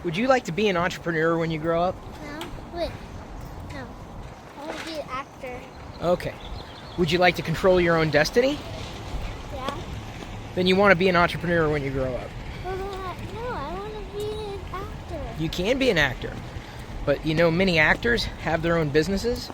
Would you like to be an entrepreneur when you grow up? No. Wait. No. I want to be an actor. Okay. Would you like to control your own destiny? Yeah. Then you want to be an entrepreneur when you grow up. Well, no, I want to be an actor. You can be an actor. But you know, many actors have their own businesses.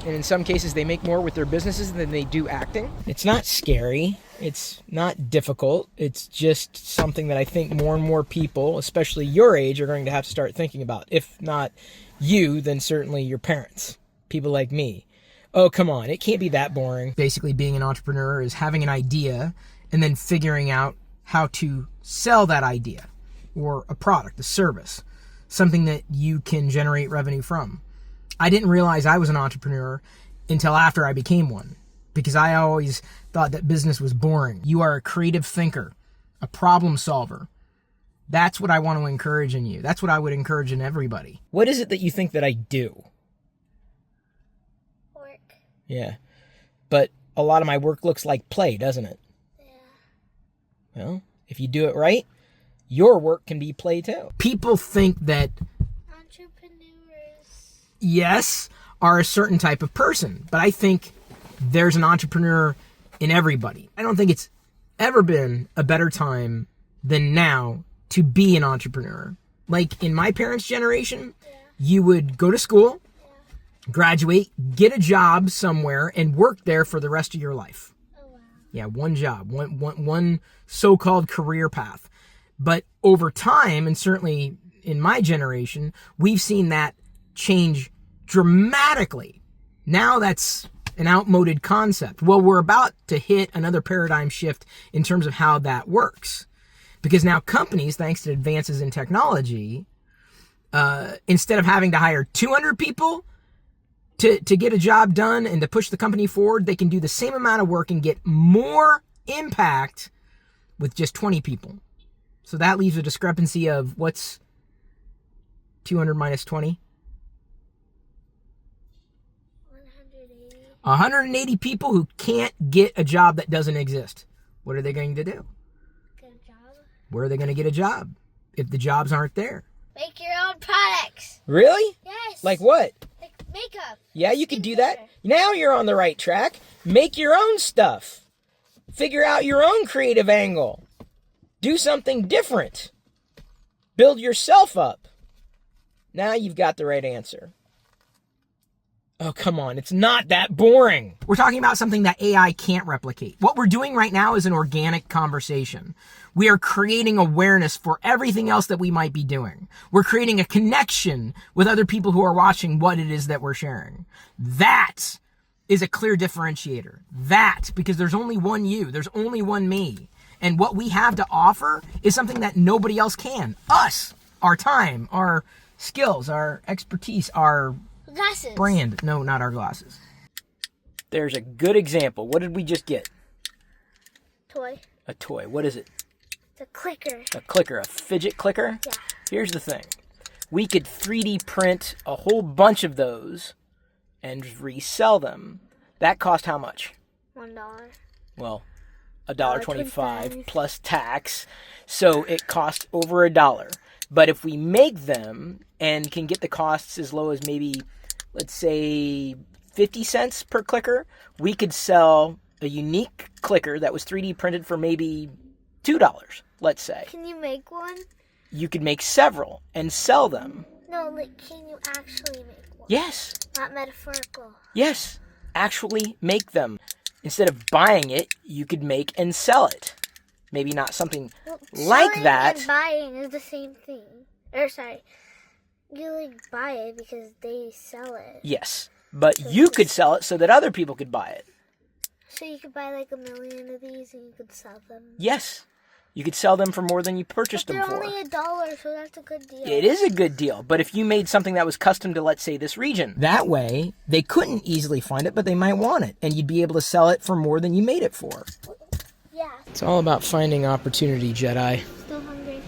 And in some cases, they make more with their businesses than they do acting. It's not scary. It's not difficult. It's just something that I think more and more people, especially your age, are going to have to start thinking about. If not you, then certainly your parents. People like me. Oh, come on. It can't be that boring. Basically, being an entrepreneur is having an idea and then figuring out how to sell that idea or a product, a service, something that you can generate revenue from. I didn't realize I was an entrepreneur until after I became one, because I always thought that business was boring. You are a creative thinker, a problem solver. That's what I want to encourage in you. That's what I would encourage in everybody. What is it that you think that I do? Work. Yeah. But a lot of my work looks like play, doesn't it? Yeah. Well, if you do it right, your work can be play too. People think that Entrepreneurs. yes, are a certain type of person, but I think there's an entrepreneur in everybody. I don't think it's ever been a better time than now to be an entrepreneur. Like in my parents' generation, you would go to school, graduate, get a job somewhere, and work there for the rest of your life. Oh, wow. Yeah, one job, one so-called career path. But over time, and certainly in my generation, we've seen that change dramatically. Now that's an outmoded concept. Well, we're about to hit another paradigm shift in terms of how that works. Because now companies, thanks to advances in technology, instead of having to hire 200 people to get a job done and to push the company forward, they can do the same amount of work and get more impact with just 20 people. So that leaves a discrepancy of what's 200 minus 20? 180. 180 people who can't get a job that doesn't exist. What are they going to do? Get a job. Where are they going to get a job if the jobs aren't there? Make your own products. Really? Yes. Like what? Like makeup. Yeah, you could do that. Now you're on the right track. Make your own stuff. Figure out your own creative angle. Do something different. Build yourself up. Now you've got the right answer. Oh, come on. It's not that boring. We're talking about something that AI can't replicate. What we're doing right now is an organic conversation. We are creating awareness for everything else that we might be doing. We're creating a connection with other people who are watching what it is that we're sharing. That is a clear differentiator. That, because there's only one you. There's only one me. And what we have to offer is something that nobody else can. Us. Our time, our skills, our expertise, our Glasses. brand. No, not our glasses. There's a good example. What did we just get? Toy. A toy. What is it? The clicker. A clicker. A fidget clicker? Yeah. Here's the thing. We could 3D print a whole bunch of those and resell them. That cost how much? $1. Well, $1.25 $1.25 plus tax. So it costs over $1. But if we make them and can get the costs as low as maybe, let's say, 50 cents per clicker, we could sell a unique clicker that was 3D printed for maybe $2, let's say. Can you make one? You could make several and sell them. No, like, can you actually make one? Yes. Not metaphorical. Yes. Actually make them. Instead of buying it, you could make and sell it. Maybe not something Well, like selling that. and buying is the same thing. Or, sorry. You, like, buy it because they sell it. Yes. But you could sell it so that other people could buy it. So you could buy, like, 1,000,000 of these and you could sell them. Yes. You could sell them for more than you purchased But them they're for. only $1, so that's a good deal. It is a good deal. But if you made something that was custom to, let's say, this region, that way they couldn't easily find it, but they might want it. And you'd be able to sell it for more than you made it for. Yeah. It's all about finding opportunity, Jedi. Still hungry.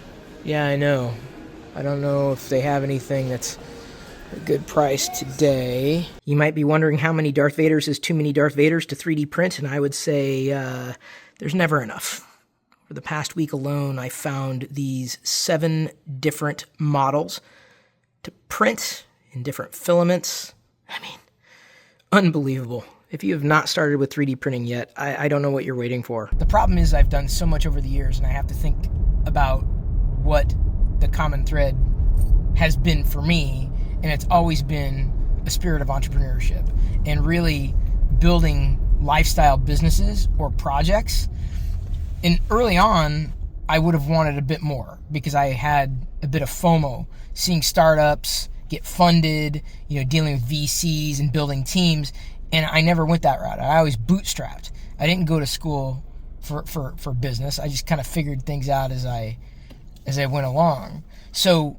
Yeah, I know. I don't know if they have anything that's a good price today. You might be wondering how many Darth Vaders is too many Darth Vaders to 3D print, and I would say there's never enough. over the past week alone, I found these 7 different models to print in different filaments. I mean, unbelievable. If you have not started with 3D printing yet, I don't know what you're waiting for. The problem is I've done so much over the years, and I have to think about what the common thread has been for me, and it's always been a spirit of entrepreneurship and really building lifestyle businesses or projects. And early on, I would have wanted a bit more because I had a bit of FOMO, seeing startups get funded, dealing with VCs and building teams. And I never went that route. I always bootstrapped. I didn't go to school for business. I just kind of figured things out as I went along. So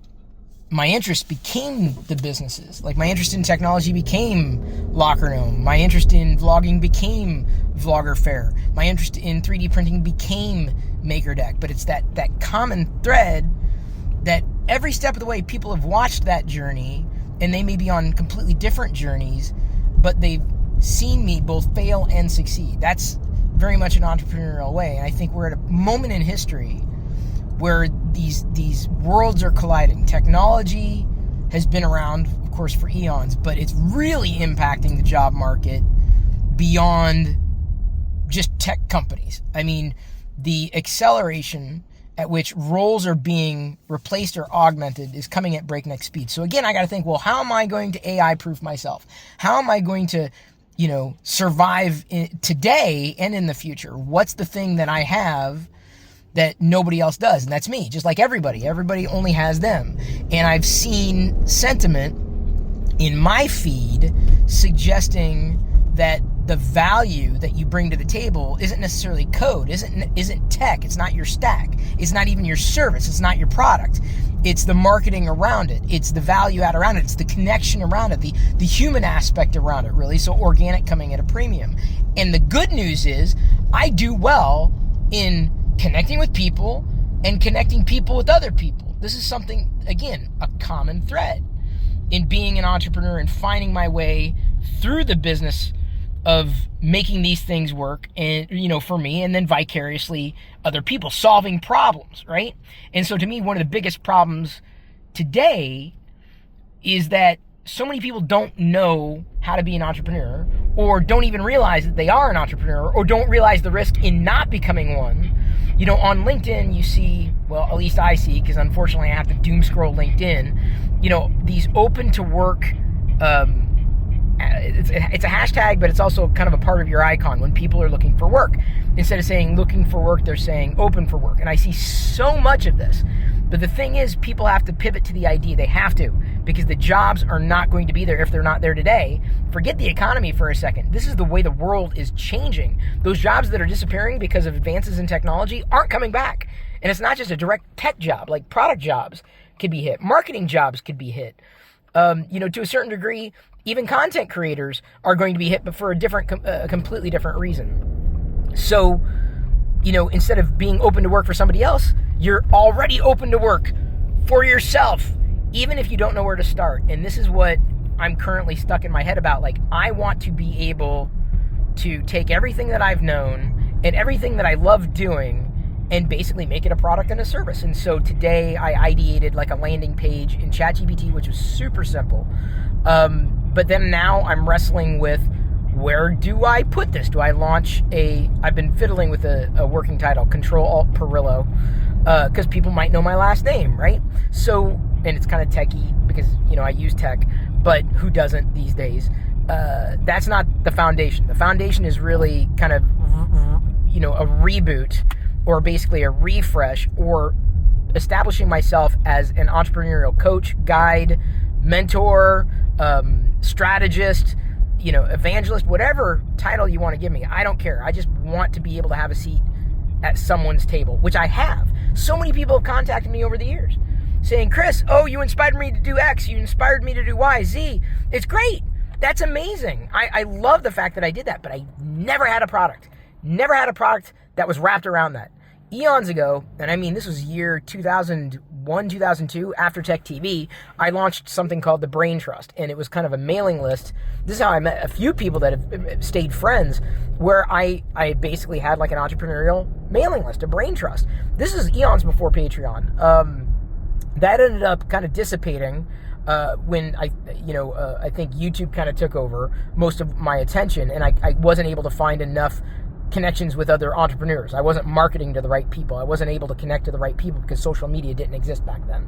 my interest became the businesses. Like my interest in technology became Locker Gnome. My interest in vlogging became Vlogger Fair. My interest in 3D printing became MakerDeck. But it's that common thread that every step of the way people have watched that journey, and they may be on completely different journeys, but they've seen me both fail and succeed. That's very much an entrepreneurial way. And I think we're at a moment in history where these worlds are colliding. Technology has been around, of course, for eons, but it's really impacting the job market beyond just tech companies. I mean, the acceleration at which roles are being replaced or augmented is coming at breakneck speed. So again, I got to think, well, how am I going to AI-proof myself? How am I going to survive today and in the future? What's the thing that I have that nobody else does? And that's me, just like everybody. Everybody only has them. And I've seen sentiment in my feed suggesting that the value that you bring to the table isn't necessarily code, isn't tech, it's not your stack, it's not even your service, it's not your product. It's the marketing around it. It's the value add around it. It's the connection around it, the human aspect around it, really. So organic coming at a premium. And the good news is I do well in connecting with people and connecting people with other people. This is something, again, a common thread in being an entrepreneur and finding my way through the business of making these things work, and for me, and then vicariously other people, solving problems, right? And so to me, one of the biggest problems today is that so many people don't know how to be an entrepreneur, or don't even realize that they are an entrepreneur, or don't realize the risk in not becoming one. On LinkedIn, you see, well, at least I see, because unfortunately I have to doom scroll LinkedIn, these open to work, it's a hashtag, but it's also kind of a part of your icon when people are looking for work. Instead of saying looking for work, they're saying open for work. And I see so much of this. But the thing is, people have to pivot to the idea. They have to, because the jobs are not going to be there if they're not there today. Forget the economy for a second. This is the way the world is changing. Those jobs that are disappearing because of advances in technology aren't coming back. And it's not just a direct tech job, like product jobs could be hit. Marketing jobs could be hit. To a certain degree, even content creators are going to be hit, but for a completely different reason. So, instead of being open to work for somebody else, you're already open to work for yourself, even if you don't know where to start. And this is what I'm currently stuck in my head about. Like, I want to be able to take everything that I've known and everything that I love doing and basically make it a product and a service. And so today I ideated like a landing page in ChatGPT, which was super simple. But then now I'm wrestling with, where do I put this? Do I launch I've been fiddling with a working title, Control-Alt-Pirillo, because people might know my last name, right? So, and it's kind of techy because, I use tech, but who doesn't these days? That's not the foundation. The foundation is really kind of, a reboot, or basically a refresh, or establishing myself as an entrepreneurial coach, guide, mentor, strategist, evangelist, whatever title you want to give me. I don't care. I just want to be able to have a seat at someone's table, which I have. So many people have contacted me over the years saying, Chris, you inspired me to do X. You inspired me to do Y, Z. It's great. That's amazing. I love the fact that I did that, but I never had a product. Never had a product that was wrapped around that. eons ago, and I mean this was year 2001, 2002, after Tech TV, I launched something called the Brain Trust, and it was kind of a mailing list. This is how I met a few people that have stayed friends, where I basically had like an entrepreneurial mailing list, a Brain Trust. This is eons before Patreon. That ended up kind of dissipating when I think YouTube kind of took over most of my attention, and I wasn't able to find enough connections with other entrepreneurs. I wasn't marketing to the right people. I wasn't able to connect to the right people because social media didn't exist back then.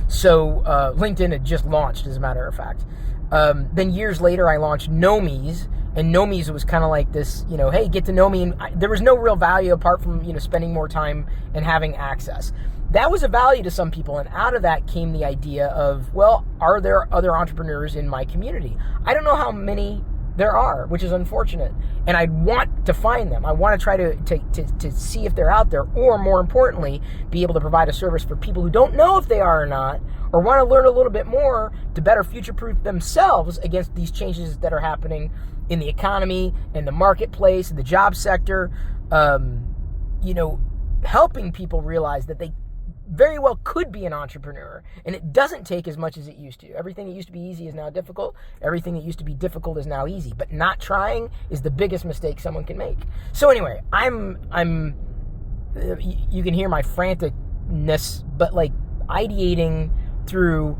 So LinkedIn had just launched, as a matter of fact. Then years later, I launched Nomies, and Nomies was kind of like this, hey, get to know me. And there was no real value apart from, spending more time and having access. That was a value to some people, and out of that came the idea of, well, are there other entrepreneurs in my community? I don't know how many there are, which is unfortunate, and I want to find them. I want to try to see if they're out there, or more importantly, be able to provide a service for people who don't know if they are or not, or want to learn a little bit more to better future-proof themselves against these changes that are happening in the economy, in the marketplace, in the job sector. Helping people realize that they very well could be an entrepreneur, and it doesn't take as much as it used to. Everything that used to be easy is now difficult. Everything that used to be difficult is now easy. But not trying is the biggest mistake someone can make. So anyway, you can hear my franticness, but like ideating through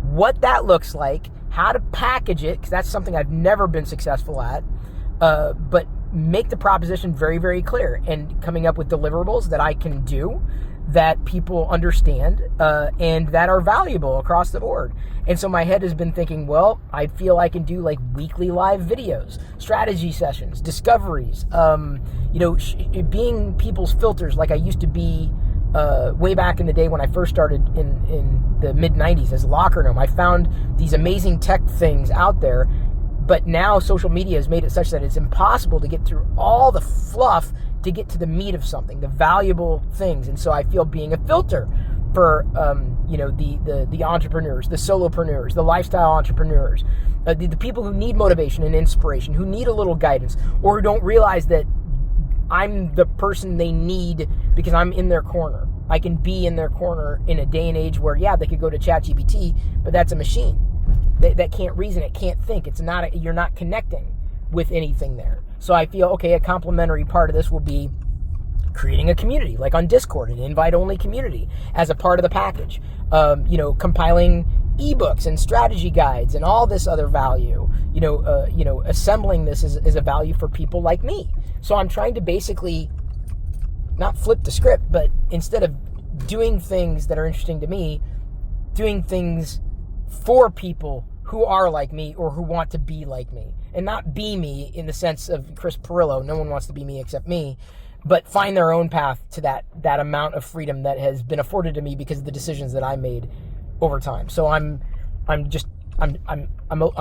what that looks like, how to package it, because that's something I've never been successful at, but make the proposition very, very clear, and coming up with deliverables that I can do, that people understand, and that are valuable across the board. And so my head has been thinking, well, I feel I can do like weekly live videos, strategy sessions, discoveries, being people's filters like I used to be way back in the day when I first started in the mid-90s as Locker Gnome. I found these amazing tech things out there, but now social media has made it such that it's impossible to get through all the fluff to get to the meat of something, the valuable things. And so I feel being a filter for the entrepreneurs, the solopreneurs, the lifestyle entrepreneurs, the people who need motivation and inspiration, who need a little guidance, or who don't realize that I'm the person they need because I'm in their corner. I can be in their corner in a day and age where, yeah, they could go to ChatGPT, but that's a machine that can't reason, it can't think. You're not connecting with anything there. So I feel, okay, a complementary part of this will be creating a community, like on Discord, an invite-only community as a part of the package. Compiling ebooks and strategy guides and all this other value. Assembling this is a value for people like me. So I'm trying to basically not flip the script, but instead of doing things that are interesting to me, doing things for people who are like me or who want to be like me. And not be me in the sense of Chris Pirillo. No one wants to be me except me. But find their own path to that amount of freedom that has been afforded to me because of the decisions that I made over time. So I'm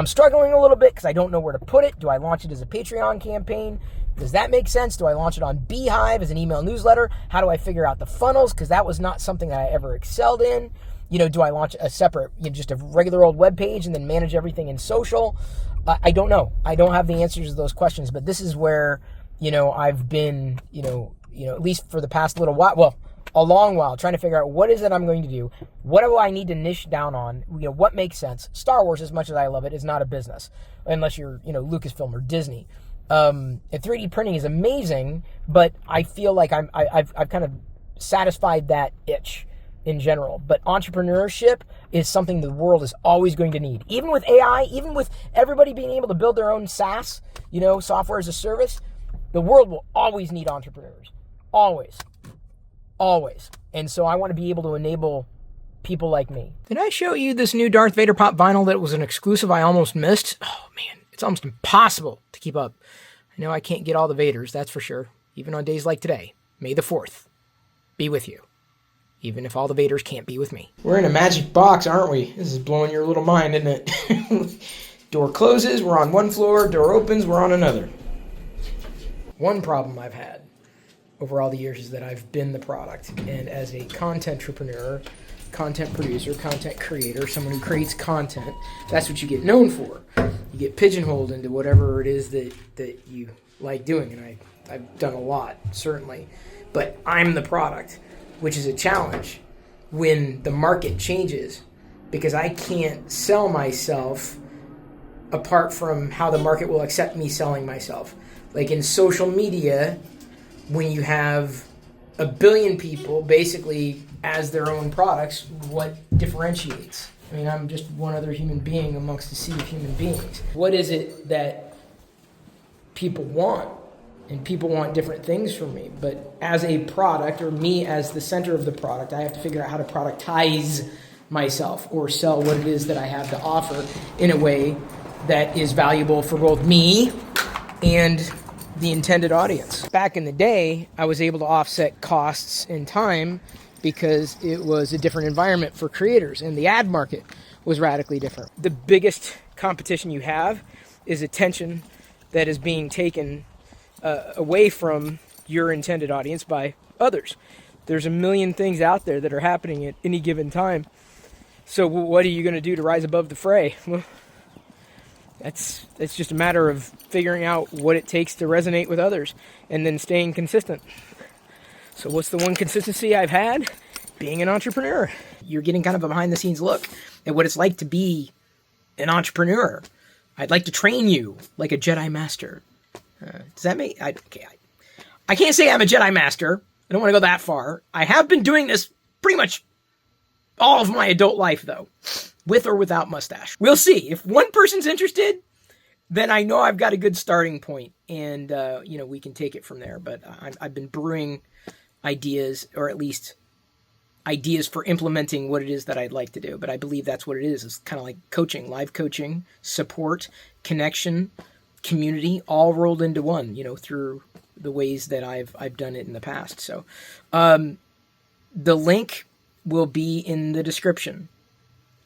struggling a little bit because I don't know where to put it. Do I launch it as a Patreon campaign? Does that make sense? Do I launch it on Beehive as an email newsletter? How do I figure out the funnels? Because that was not something that I ever excelled in. Do I launch a separate, just a regular old web page and then manage everything in social? I don't know. I don't have the answers to those questions, but this is where, I've been, at least for the past little while, a long while, trying to figure out what is it I'm going to do? What do I need to niche down on? What makes sense? Star Wars, as much as I love it, is not a business, unless you're, Lucasfilm or Disney. And 3D printing is amazing, but I feel like I've kind of satisfied that itch in general. But entrepreneurship is something the world is always going to need. Even with AI, even with everybody being able to build their own SaaS, software as a service, the world will always need entrepreneurs. Always. Always. And so I want to be able to enable people like me. Did I show you this new Darth Vader pop vinyl that was an exclusive I almost missed? Oh man, it's almost impossible to keep up. I know I can't get all the Vaders, that's for sure. Even on days like today. May the 4th be with you. Even if all the Vaders can't be with me. We're in a magic box, aren't we? This is blowing your little mind, isn't it? Door closes, we're on one floor. Door opens, we're on another. One problem I've had over all the years is that I've been the product. And as a content entrepreneur, content producer, content creator, someone who creates content, that's what you get known for. You get pigeonholed into whatever it is that you like doing. And I've done a lot, certainly. but I'm the product, which is a challenge when the market changes, because I can't sell myself apart from how the market will accept me selling myself. Like in social media, when you have 1 billion people basically as their own products, what differentiates? I mean, I'm just one other human being amongst a sea of human beings. What is it that people want? And people want different things from me. But as a product, or me as the center of the product, I have to figure out how to productize myself or sell what it is that I have to offer in a way that is valuable for both me and the intended audience. Back in the day, I was able to offset costs and time because it was a different environment for creators, and the ad market was radically different. The biggest competition you have is attention that is being taken away from your intended audience by others. There's a million things out there that are happening at any given time. So what are you going to do to rise above the fray? Well, it's just a matter of figuring out what it takes to resonate with others and then staying consistent. So what's the one consistency I've had? Being an entrepreneur. You're getting kind of a behind-the-scenes look at what it's like to be an entrepreneur. I'd like to train you like a Jedi Master. Does that make... I can't say I'm a Jedi Master. I don't want to go that far. I have been doing this pretty much all of my adult life, though, with or without mustache. We'll see. If one person's interested, then I know I've got a good starting point, and we can take it from there. But I've been brewing ideas, or at least ideas for implementing what it is that I'd like to do. But I believe that's what it is. It's kind of like coaching, live coaching, support, connection, community, all rolled into one, through the ways that I've done it in the past. So the link will be in the description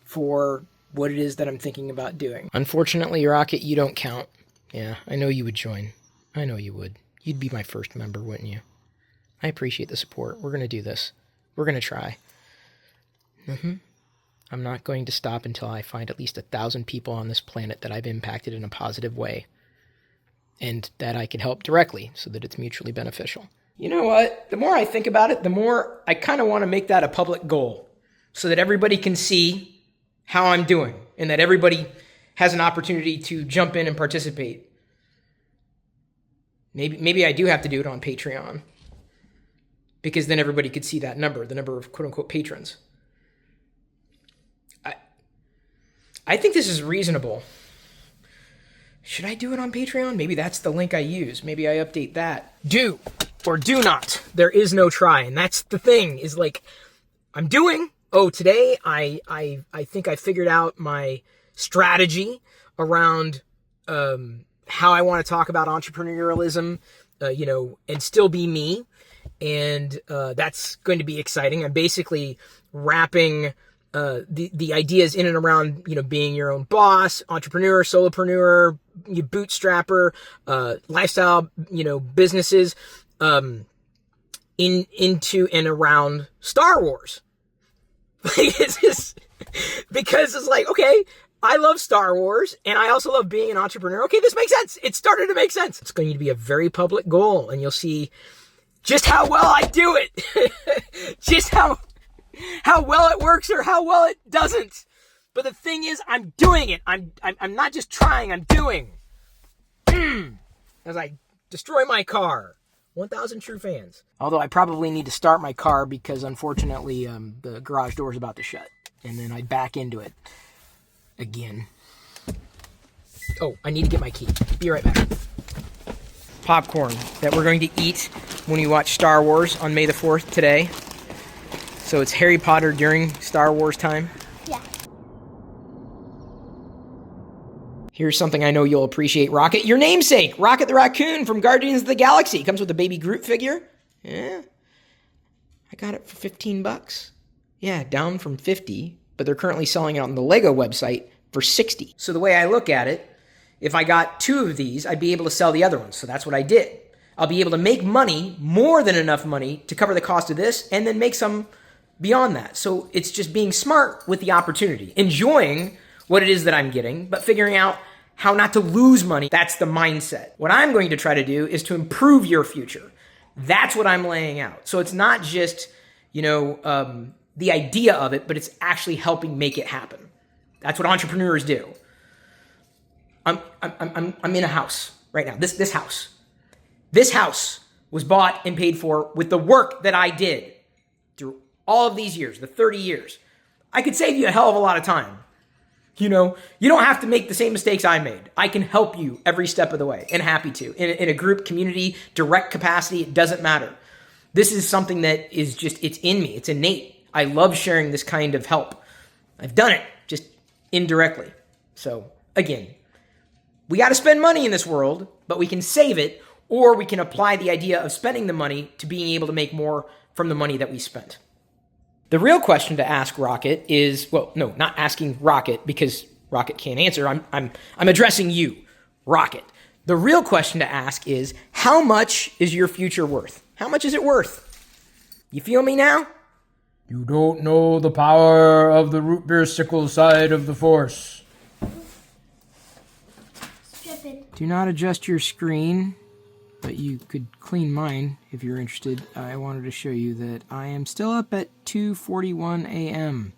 for what it is that I'm thinking about doing. Unfortunately, Rocket, you don't count. Yeah, I know you would join. I know you would. You'd be my first member, wouldn't you? I appreciate the support. We're going to do this. We're going to try. I'm not going to stop until I find at least 1,000 people on this planet that I've impacted in a positive way, and that I can help directly so that it's mutually beneficial. You know what? The more I think about it, the more I kind of want to make that a public goal so that everybody can see how I'm doing and that everybody has an opportunity to jump in and participate. Maybe I do have to do it on Patreon, because then everybody could see that number, the number of quote-unquote patrons. I think this is reasonable. Should I do it on Patreon? Maybe that's the link I use. Maybe I update that. Do or do not. There is no try. And that's the thing, is like, I'm doing. Today I think I figured out my strategy around how I want to talk about entrepreneurialism, and still be me. And that's going to be exciting. I'm basically wrapping the ideas in and around, being your own boss, entrepreneur, solopreneur, bootstrapper, lifestyle, businesses, into and around Star Wars. It's just, because it's like, okay, I love Star Wars and I also love being an entrepreneur. Okay, this makes sense. It started to make sense. It's going to be a very public goal, and you'll see just how well I do it. Just how well it works or how well it doesn't. But the thing is, I'm doing it. I'm not just trying, I'm doing. As I destroy my car. 1,000 true fans. Although I probably need to start my car because unfortunately the garage door is about to shut. And then I back into it again. Oh, I need to get my key. Be right back. Popcorn that we're going to eat when we watch Star Wars on May the 4th today. So it's Harry Potter during Star Wars time. Yeah. Here's something I know you'll appreciate, Rocket. Your namesake, Rocket the Raccoon from Guardians of the Galaxy. Comes with a baby Groot figure. Yeah. I got it for $15. Yeah, down from 50, but they're currently selling it on the Lego website for 60. So the way I look at it, if I got 2 of these, I'd be able to sell the other ones. So that's what I did. I'll be able to make money, more than enough money, to cover the cost of this, and then make some beyond that. So it's just being smart with the opportunity, enjoying what it is that I'm getting, but figuring out how not to lose money. That's the mindset. What I'm going to try to do is to improve your future. That's what I'm laying out. So it's not just, the idea of it, but it's actually helping make it happen. That's what entrepreneurs do. I'm in a house right now. This house. This house was bought and paid for with the work that I did through all of these years, the 30 years. I could save you a hell of a lot of time. You don't have to make the same mistakes I made. I can help you every step of the way, and happy to. In a group, community, direct capacity, it doesn't matter. This is something that is just, it's in me. It's innate. I love sharing this kind of help. I've done it just indirectly. So again, we got to spend money in this world, but we can save it, or we can apply the idea of spending the money to being able to make more from the money that we spent. The real question to ask Rocket is, not asking Rocket because Rocket can't answer. I'm addressing you, Rocket. The real question to ask is, how much is your future worth? How much is it worth? You feel me now? You don't know the power of the root beer sickle side of the force. Stripping. Do not adjust your screen, but you could clean mine if you're interested. I wanted to show you that I am still up at 2:41 a.m.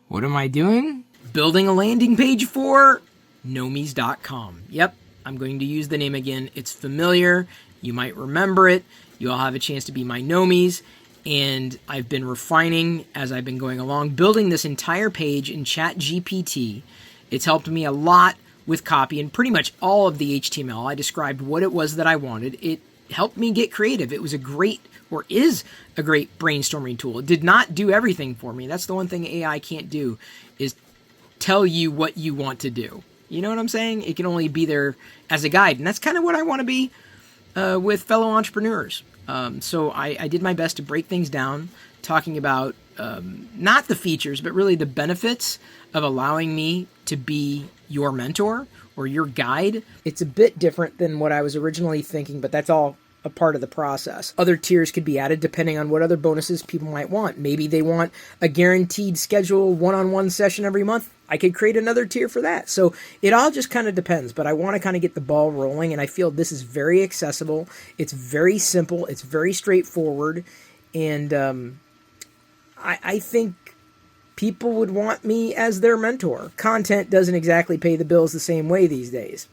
What am I doing? Building a landing page for Nomies.com. Yep, I'm going to use the name again. It's familiar. You might remember it. You all have a chance to be my Nomies. And I've been refining as I've been going along, building this entire page in ChatGPT. It's helped me a lot with copy and pretty much all of the HTML. I described what it was that I wanted. It helped me get creative. It was is a great brainstorming tool. It did not do everything for me. That's the one thing AI can't do, is tell you what you want to do. You know what I'm saying? It can only be there as a guide. And that's kind of what I want to be with fellow entrepreneurs. So I did my best to break things down, talking about not the features, but really the benefits of allowing me to be your mentor or your guide. It's a bit different than what I was originally thinking, but that's all a part of the process. Other tiers could be added depending on what other bonuses people might want. Maybe they want a guaranteed schedule one-on-one session every month. I could create another tier for that. So it all just kind of depends, but I want to kind of get the ball rolling, and I feel this is very accessible. It's very simple. It's very straightforward, and I think people would want me as their mentor. Content doesn't exactly pay the bills the same way these days.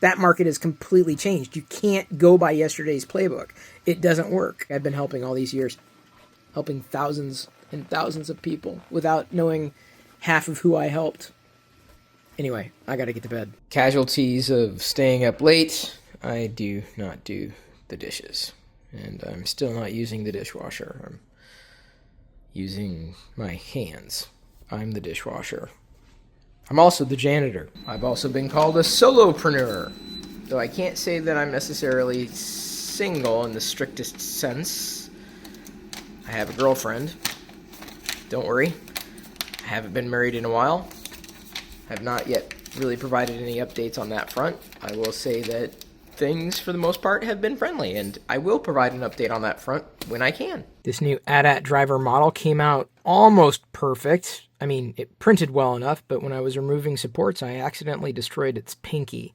That market has completely changed. You can't go by yesterday's playbook. It doesn't work. I've been helping all these years, helping thousands and thousands of people without knowing half of who I helped. Anyway, I gotta get to bed. Casualties of staying up late. I do not do the dishes. And I'm still not using the dishwasher. I'm using my hands. I'm the dishwasher. I'm also the janitor. I've also been called a solopreneur, though I can't say that I'm necessarily single in the strictest sense. I have a girlfriend. Don't worry. I haven't been married in a while. I have not yet really provided any updates on that front. I will say that things, for the most part, have been friendly, and I will provide an update on that front when I can. This new AT-AT driver model came out almost perfect. I mean, it printed well enough, but when I was removing supports, I accidentally destroyed its pinky.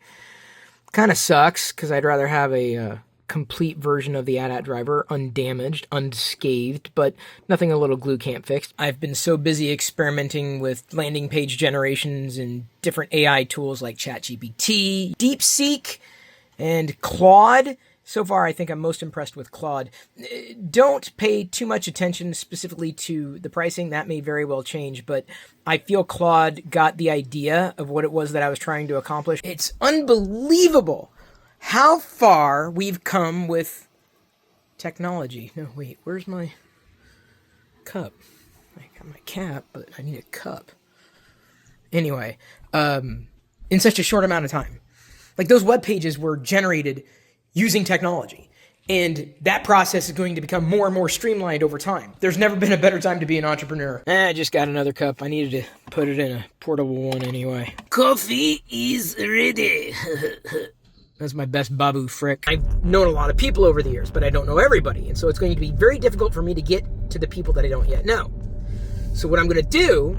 Kind of sucks, because I'd rather have a complete version of the AT-AT driver, undamaged, unscathed, but nothing a little glue can't fix. I've been so busy experimenting with landing page generations and different AI tools like ChatGPT, DeepSeek, and Claude. So far, I think I'm most impressed with Claude. Don't pay too much attention specifically to the pricing. That may very well change, but I feel Claude got the idea of what it was that I was trying to accomplish. It's unbelievable how far we've come with technology. No, wait, where's my cup? I got my cap, but I need a cup. Anyway, in such a short amount of time. Like, those web pages were generated using technology, and that process is going to become more and more streamlined over time. There's never been a better time to be an entrepreneur. I just got another cup. I needed to put it in a portable one anyway. Coffee is ready. That's my best Babu Frick. I've known a lot of people over the years, but I don't know everybody, and so it's going to be very difficult for me to get to the people that I don't yet know. So what I'm going to do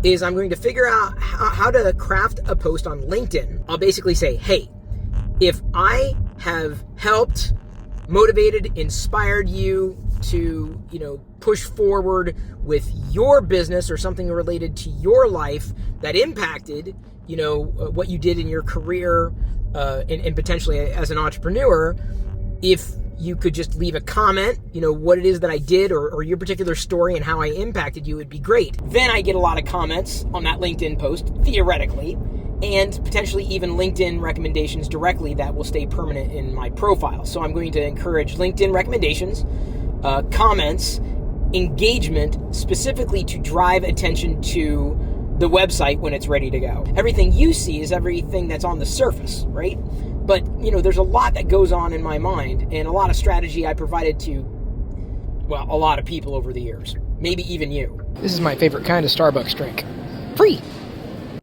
is I'm going to figure out how to craft a post on LinkedIn. I'll basically say, hey, if I have helped motivated, inspired you to, push forward with your business or something related to your life that impacted, what you did in your career and potentially as an entrepreneur, if you could just leave a comment, what it is that I did or your particular story and how I impacted you, would be great. Then I get a lot of comments on that LinkedIn post, theoretically, and potentially even LinkedIn recommendations directly that will stay permanent in my profile. So I'm going to encourage LinkedIn recommendations, comments, engagement, specifically to drive attention to the website when it's ready to go. Everything you see is everything that's on the surface, right? But, there's a lot that goes on in my mind and a lot of strategy I provided to, a lot of people over the years. Maybe even you. This is my favorite kind of Starbucks drink. Free!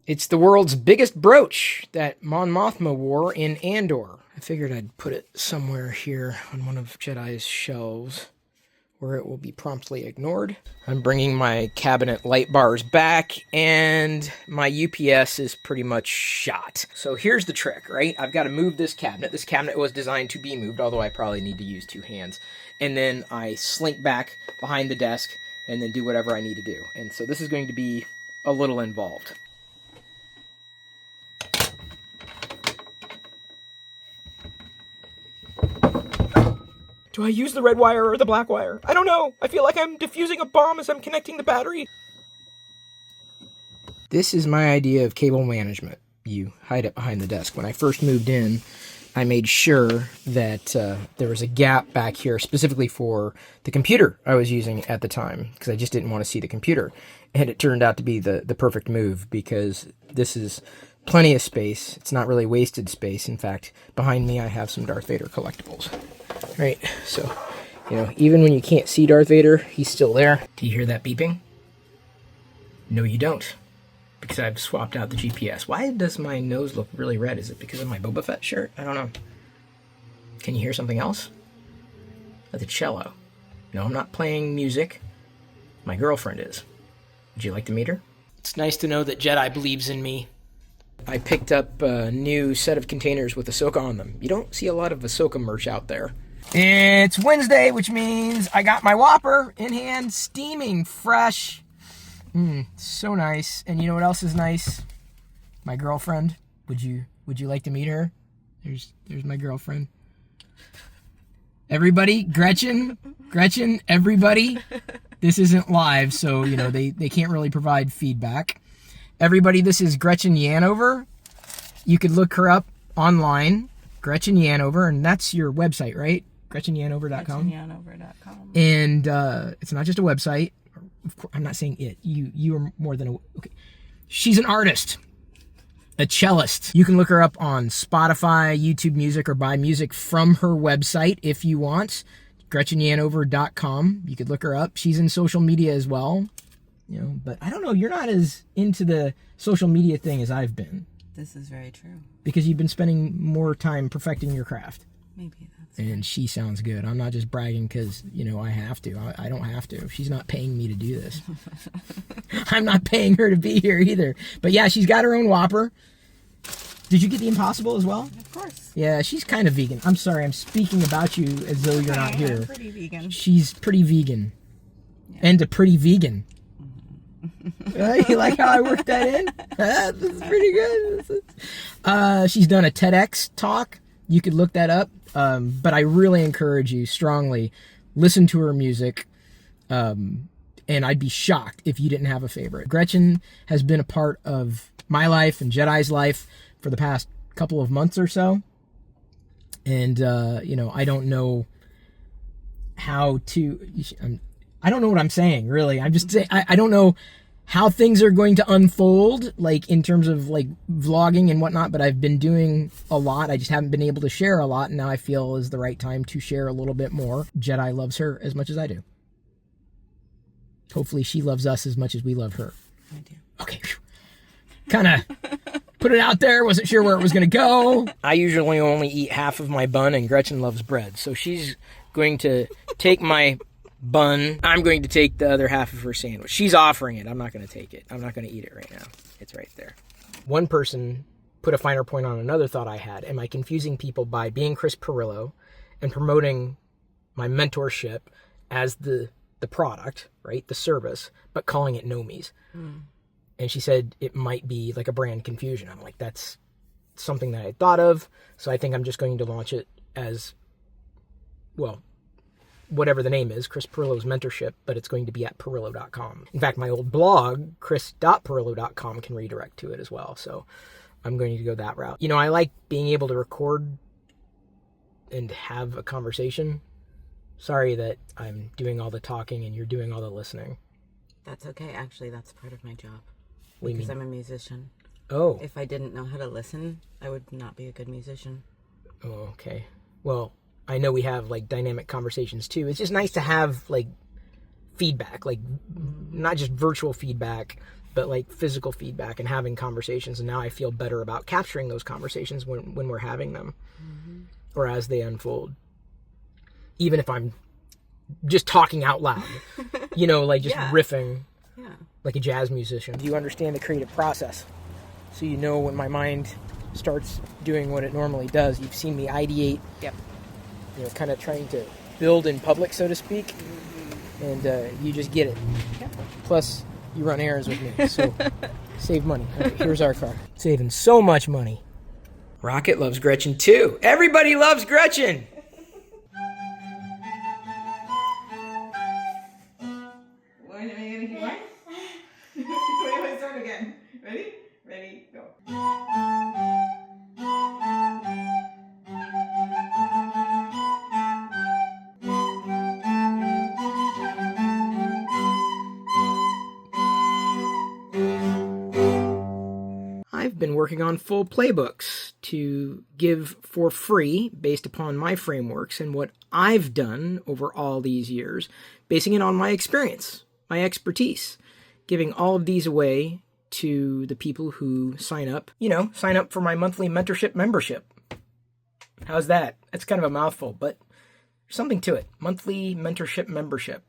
It's the world's biggest brooch that Mon Mothma wore in Andor. I figured I'd put it somewhere here on one of Jedi's shelves where it will be promptly ignored. I'm bringing my cabinet light bars back, and my UPS is pretty much shot. So here's the trick, right? I've got to move this cabinet. This cabinet was designed to be moved, although I probably need to use 2 hands. And then I slink back behind the desk and then do whatever I need to do. And so this is going to be a little involved. Do I use the red wire or the black wire? I don't know. I feel like I'm defusing a bomb as I'm connecting the battery. This is my idea of cable management. You hide it behind the desk. When I first moved in, I made sure that there was a gap back here specifically for the computer I was using at the time, because I just didn't want to see the computer. And it turned out to be the perfect move, because this is plenty of space. It's not really wasted space. In fact, behind me I have some Darth Vader collectibles. Right, so, even when you can't see Darth Vader, he's still there. Do you hear that beeping? No, you don't, because I've swapped out the GPS. Why does my nose look really red? Is it because of my Boba Fett shirt? I don't know. Can you hear something else? Oh, the cello. No, I'm not playing music. My girlfriend is. Would you like to meet her? It's nice to know that Jedi believes in me. I picked up a new set of containers with Issaquah on them. You don't see a lot of Issaquah merch out there. It's Wednesday, which means I got my Whopper in hand, steaming, fresh. So nice. And you know what else is nice? My girlfriend. Would you like to meet her? There's my girlfriend. Everybody, Gretchen, everybody. This isn't live, so they can't really provide feedback. Everybody, this is Gretchen Yanover. You could look her up online, Gretchen Yanover, and that's your website, right? GretchenYanover.com. GretchenYanover.com. And it's not just a website. Of course, I'm not saying it. You are more than a... Okay. She's an artist, a cellist. You can look her up on Spotify, YouTube Music, or buy music from her website if you want. GretchenYanover.com. You could look her up. She's in social media as well. But I don't know, you're not as into the social media thing as I've been. This is very true. Because you've been spending more time perfecting your craft. Maybe that's And she sounds good. I'm not just bragging because, I have to. I don't have to. She's not paying me to do this. I'm not paying her to be here either. But yeah, she's got her own Whopper. Did you get the Impossible as well? Of course. Yeah, she's kind of vegan. I'm sorry, I'm speaking about you as though you're not here. I'm pretty vegan. She's pretty vegan. Yeah. And a pretty vegan. You like how I worked that in? This is pretty good. She's done a TEDx talk. You could look that up. But I really encourage you strongly, listen to her music. And I'd be shocked if you didn't have a favorite. Gretchen has been a part of my life and Jedi's life for the past couple of months or so. And, I don't know how to... I don't know what I'm saying, really. I'm just saying, I don't know how things are going to unfold, like in terms of like vlogging and whatnot, but I've been doing a lot. I just haven't been able to share a lot, and now I feel is the right time to share a little bit more. Jedi loves her as much as I do. Hopefully she loves us as much as we love her. I do. Okay. Kind of put it out there. Wasn't sure where it was going to go. I usually only eat half of my bun, and Gretchen loves bread. So she's going to take my bun. I'm going to take the other half of her sandwich. She's offering it. I'm not going to take it. I'm not going to eat it right now. It's right there. One person put a finer point on another thought I had. Am I confusing people by being Chris Pirillo and promoting my mentorship as the product, right? The service, but calling it Nomi's. And she said it might be like a brand confusion. I'm like, that's something that I thought of. So I think I'm just going to launch it as, well, whatever the name is, Chris Pirillo's Mentorship, but it's going to be at Pirillo.com. In fact, my old blog, chris.pirillo.com, can redirect to it as well. So I'm going to go that route. You know, I like being able to record and have a conversation. Sorry that I'm doing all the talking and you're doing all the listening. That's okay. Actually, that's part of my job. What do you Because mean? I'm a musician. Oh. If I didn't know how to listen, I would not be a good musician. Oh, okay. Well, I know we have like dynamic conversations too. It's just nice to have like feedback, like not just virtual feedback, but like physical feedback and having conversations. And now I feel better about capturing those conversations when we're having them or as they unfold. Even if I'm just talking out loud, you know, like just riffing like a jazz musician. You understand the creative process. So you know when my mind starts doing what it normally does. You've seen me ideate. Yep. You know, kind of trying to build in public, so to speak, and you just get it. Yep. Plus, you run errands with me, so save money. Okay, here's our car. Saving so much money. Rocket loves Gretchen, too. Everybody loves Gretchen! Are you going to keep going? Wait, start again. Ready? Ready, go. I've been working on full playbooks to give for free based upon my frameworks and what I've done over all these years, basing it on my experience, my expertise, giving all of these away to the people who sign up, sign up for my monthly mentorship membership. How's that? That's kind of a mouthful, but there's something to it. Monthly mentorship membership.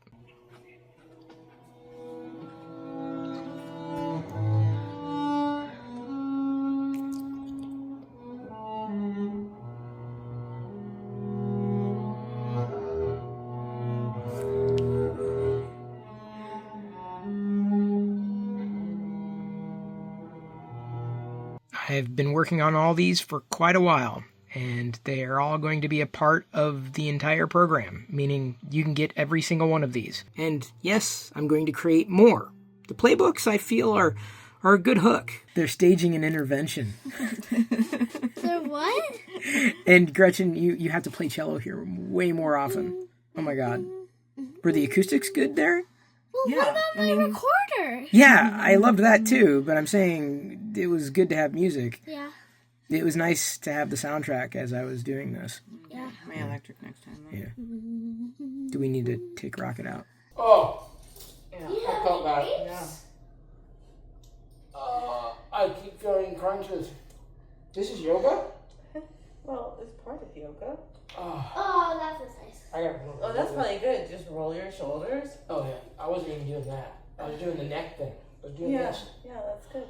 I've been working on all these for quite a while, and they are all going to be a part of the entire program, meaning you can get every single one of these. And yes, I'm going to create more. The playbooks, I feel, are a good hook. They're staging an intervention. They're what? And Gretchen, you have to play cello here way more often. Oh my God. Were the acoustics good there? Well, what about my recorder? Yeah, I loved that too, but I'm saying it was good to have music. Yeah. It was nice to have the soundtrack as I was doing this. Yeah. My electric next time. Right? Yeah. Do we need to take Rocket out? Oh, Yeah, I felt that. Yeah. I keep feeling crunches. This is yoga? Well, it's part of yoga. Oh, that feels nice. I got. Oh, that's probably good. Just roll your shoulders. Oh yeah, I wasn't even doing that. I was doing the neck thing. I was doing this. Yeah, that's good.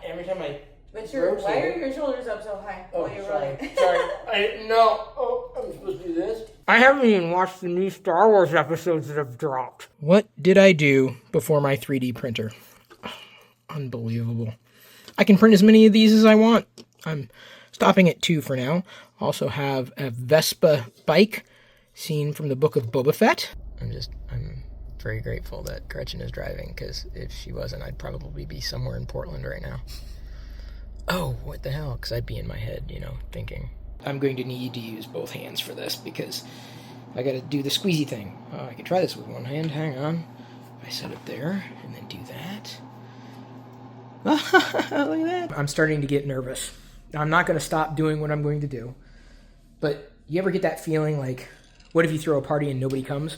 Every time I. But Rotate. why are your shoulders up so high Oh, while you're sorry. rolling? Sorry. I didn't know. Oh, I'm supposed to do this. I haven't even watched the new Star Wars episodes that have dropped. What did I do before my 3D printer? Unbelievable. I can print as many of these as I want. I'm stopping at 2 for now. Also have a Vespa bike scene from the book of Boba Fett. I'm very grateful that Gretchen is driving, because if she wasn't, I'd probably be somewhere in Portland right now. Oh, what the hell? Because I'd be in my head, thinking. I'm going to need to use both hands for this, because I got to do the squeezy thing. Oh, I can try this with one hand. Hang on. I set it there, and then do that. Look at that. I'm starting to get nervous. Now, I'm not going to stop doing what I'm going to do. But you ever get that feeling like, what if you throw a party and nobody comes?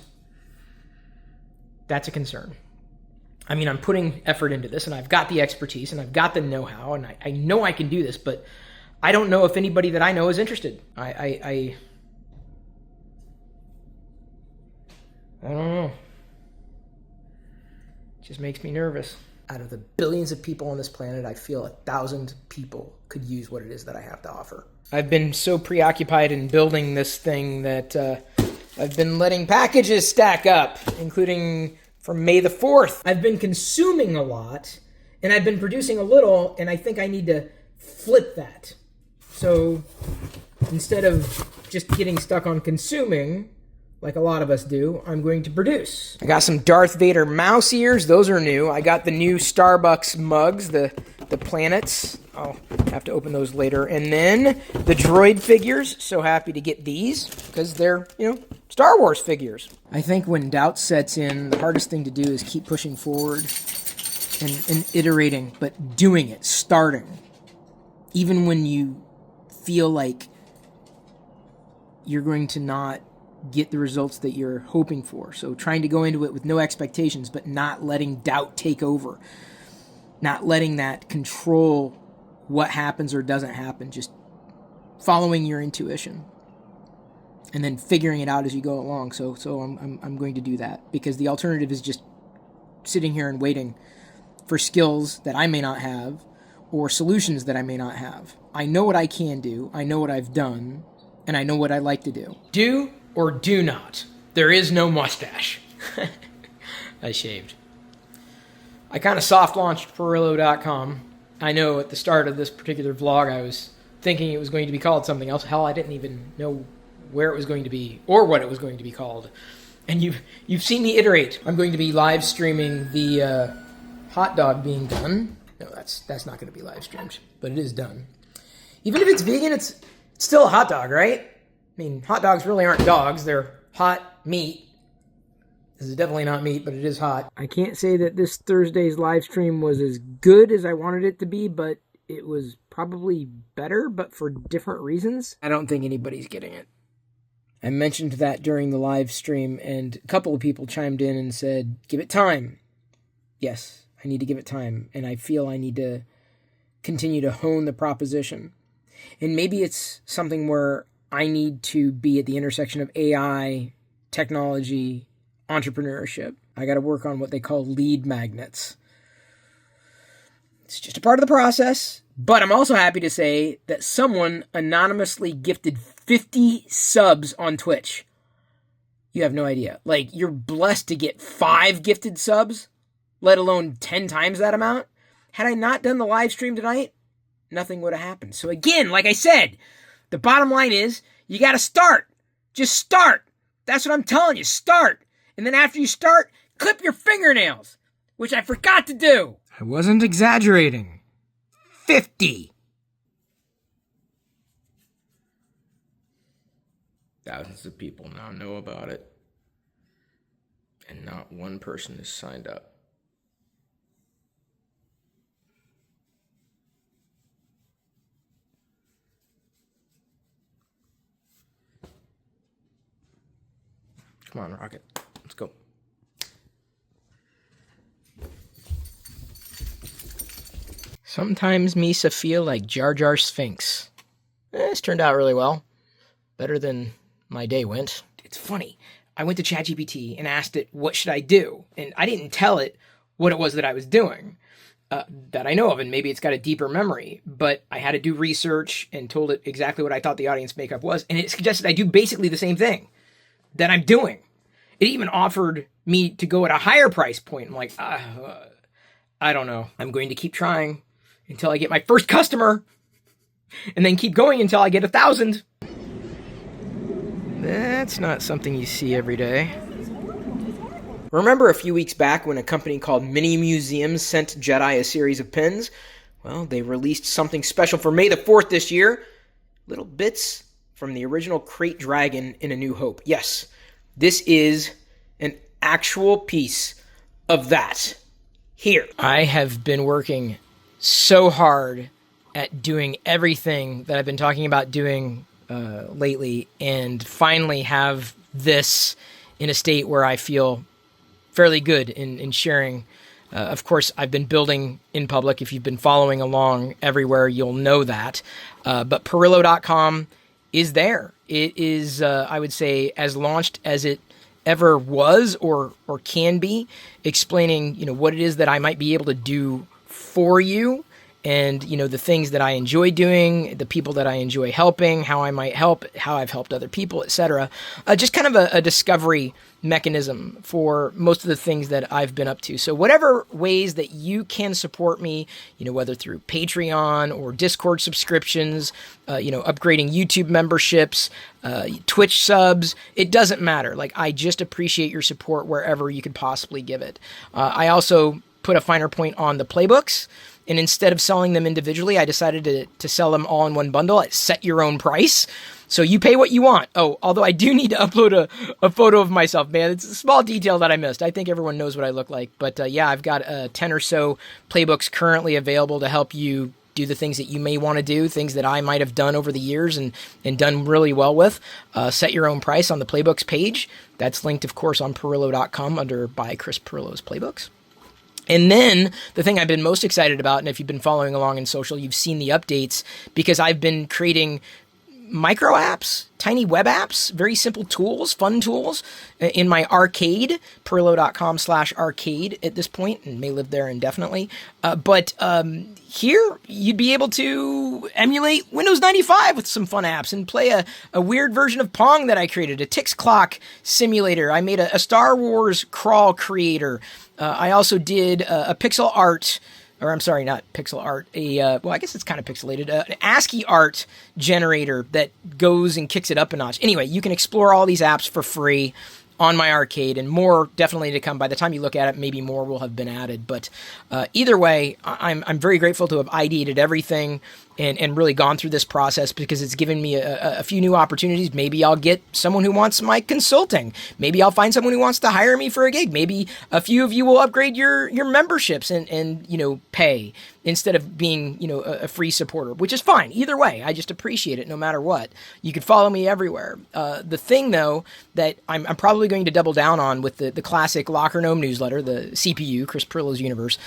That's a concern. I mean, I'm putting effort into this, and I've got the expertise, and I've got the know-how, and I know I can do this, but I don't know if anybody that I know is interested. I don't know. It just makes me nervous. out of the billions of people on this planet, I feel 1,000 people could use what it is that I have to offer. I've been so preoccupied in building this thing that I've been letting packages stack up, including from May the 4th. I've been consuming a lot, and I've been producing a little, and I think I need to flip that. So instead of just getting stuck on consuming, like a lot of us do, I'm going to produce. I got some Darth Vader mouse ears. Those are new. I got the new Starbucks mugs, the planets. I'll have to open those later. And then the droid figures. So happy to get these because they're, Star Wars figures. I think when doubt sets in, the hardest thing to do is keep pushing forward and iterating, but doing it, starting. Even when you feel like you're going to not get the results that you're hoping for. So trying to go into it with no expectations, but not letting doubt take over. Not letting that control what happens or doesn't happen. Just following your intuition. And then figuring it out as you go along. So I'm going to do that. Because the alternative is just sitting here and waiting for skills that I may not have or solutions that I may not have. I know what I can do. I know what I've done. And I know what I like to do. Do or do not. There is no mustache. I shaved. I kind of soft launched Pirillo.com. I know at the start of this particular vlog I was thinking it was going to be called something else. Hell, I didn't even know where it was going to be or what it was going to be called. And you've seen me iterate. I'm going to be live streaming the hot dog being done. No, that's not going to be live streamed, but it is done. Even if it's vegan, it's still a hot dog, right? I mean, hot dogs really aren't dogs. They're hot meat. This is definitely not meat, but it is hot. I can't say that this Thursday's live stream was as good as I wanted it to be, but it was probably better, but for different reasons. I don't think anybody's getting it. I mentioned that during the live stream, and a couple of people chimed in and said, give it time. Yes, I need to give it time, and I feel I need to continue to hone the proposition. And maybe it's something where I need to be at the intersection of AI, technology, entrepreneurship. I got to work on what they call lead magnets. It's just a part of the process, but I'm also happy to say that someone anonymously gifted 50 subs on Twitch. You have no idea. Like, you're blessed to get 5 gifted subs, let alone 10 times that amount. Had I not done the live stream tonight, nothing would have happened. So again, like I said, the bottom line is, you got to start. Just start. That's what I'm telling you. Start. And then after you start, clip your fingernails, which I forgot to do. I wasn't exaggerating. 50. Thousands of people now know about it. And not one person is signed up. Come on, Rocket. Let's go. Sometimes Misa feel like Jar Jar Sphinx. This turned out really well. Better than my day went. It's funny. I went to ChatGPT and asked it, what should I do? And I didn't tell it what it was that I was doing that I know of, and maybe it's got a deeper memory. But I had to do research and told it exactly what I thought the audience makeup was, and it suggested I do basically the same thing that I'm doing. It even offered me to go at a higher price point. I'm like, I don't know. I'm going to keep trying until I get my first customer, and then keep going until I get 1,000. That's not something you see every day. Remember a few weeks back when a company called Mini Museums sent Jedi a series of pins? Well, they released something special for May the 4th this year. Little bits from the original Crate Dragon in A New Hope. Yes, this is an actual piece of that here. I have been working so hard at doing everything that I've been talking about doing lately, and finally have this in a state where I feel fairly good in sharing. Of course, I've been building in public. If you've been following along everywhere, you'll know that. But Pirillo.com is there. It is, I would say, as launched as it ever was or can be, explaining, what it is that I might be able to do for you, and, the things that I enjoy doing, the people that I enjoy helping, how I might help, how I've helped other people, etc. Just kind of a discovery mechanism for most of the things that I've been up to. So whatever ways that you can support me, whether through Patreon or Discord subscriptions, upgrading YouTube memberships, Twitch subs, it doesn't matter. Like, I just appreciate your support wherever you could possibly give it. I also put a finer point on the playbooks. And instead of selling them individually, I decided to sell them all in one bundle at set your own price. So you pay what you want. Oh, although I do need to upload a photo of myself, man. It's a small detail that I missed. I think everyone knows what I look like. But yeah, I've got 10 or so playbooks currently available to help you do the things that you may want to do, things that I might have done over the years and done really well with. Set your own price on the playbooks page. That's linked, of course, on Pirillo.com under By Chris Pirillo's Playbooks. And then the thing I've been most excited about, and if you've been following along in social, you've seen the updates, because I've been creating micro apps, tiny web apps, very simple tools, fun tools in my arcade, Pirillo.com/arcade at this point, and may live there indefinitely. But here you'd be able to emulate Windows 95 with some fun apps and play a weird version of Pong that I created, a ticks clock simulator. I made a Star Wars crawl creator. I also did a pixel art, or I'm sorry, not pixel art, well, I guess it's kind of pixelated, an ASCII art generator that goes and kicks it up a notch. Anyway, you can explore all these apps for free on my arcade, and more definitely to come. By the time you look at it, maybe more will have been added. But either way, I'm very grateful to have ideated everything and really gone through this process, because it's given me a few new opportunities. Maybe I'll get someone who wants my consulting. Maybe I'll find someone who wants to hire me for a gig. Maybe a few of you will upgrade your memberships and pay instead of being, a free supporter, which is fine. Either way, I just appreciate it no matter what. You could follow me everywhere. The thing, though, that I'm probably going to double down on with the classic Locker Gnome newsletter, the CPU, Chris Pirillo's Universe,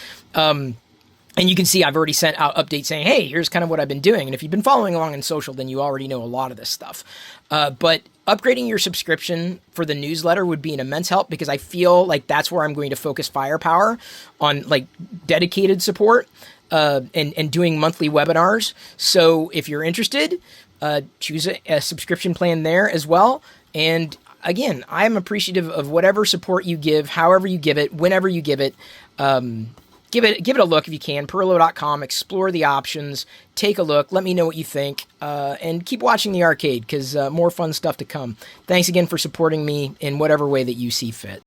and you can see I've already sent out updates saying, hey, here's kind of what I've been doing. And if you've been following along in social, then you already know a lot of this stuff. But upgrading your subscription for the newsletter would be an immense help, because I feel like that's where I'm going to focus firepower on, like, dedicated support and doing monthly webinars. So if you're interested, choose a subscription plan there as well. And again, I'm appreciative of whatever support you give, however you give it, whenever you give it. Give it a look if you can. Pirillo.com, explore the options, take a look, let me know what you think, and keep watching the arcade, because more fun stuff to come. Thanks again for supporting me in whatever way that you see fit.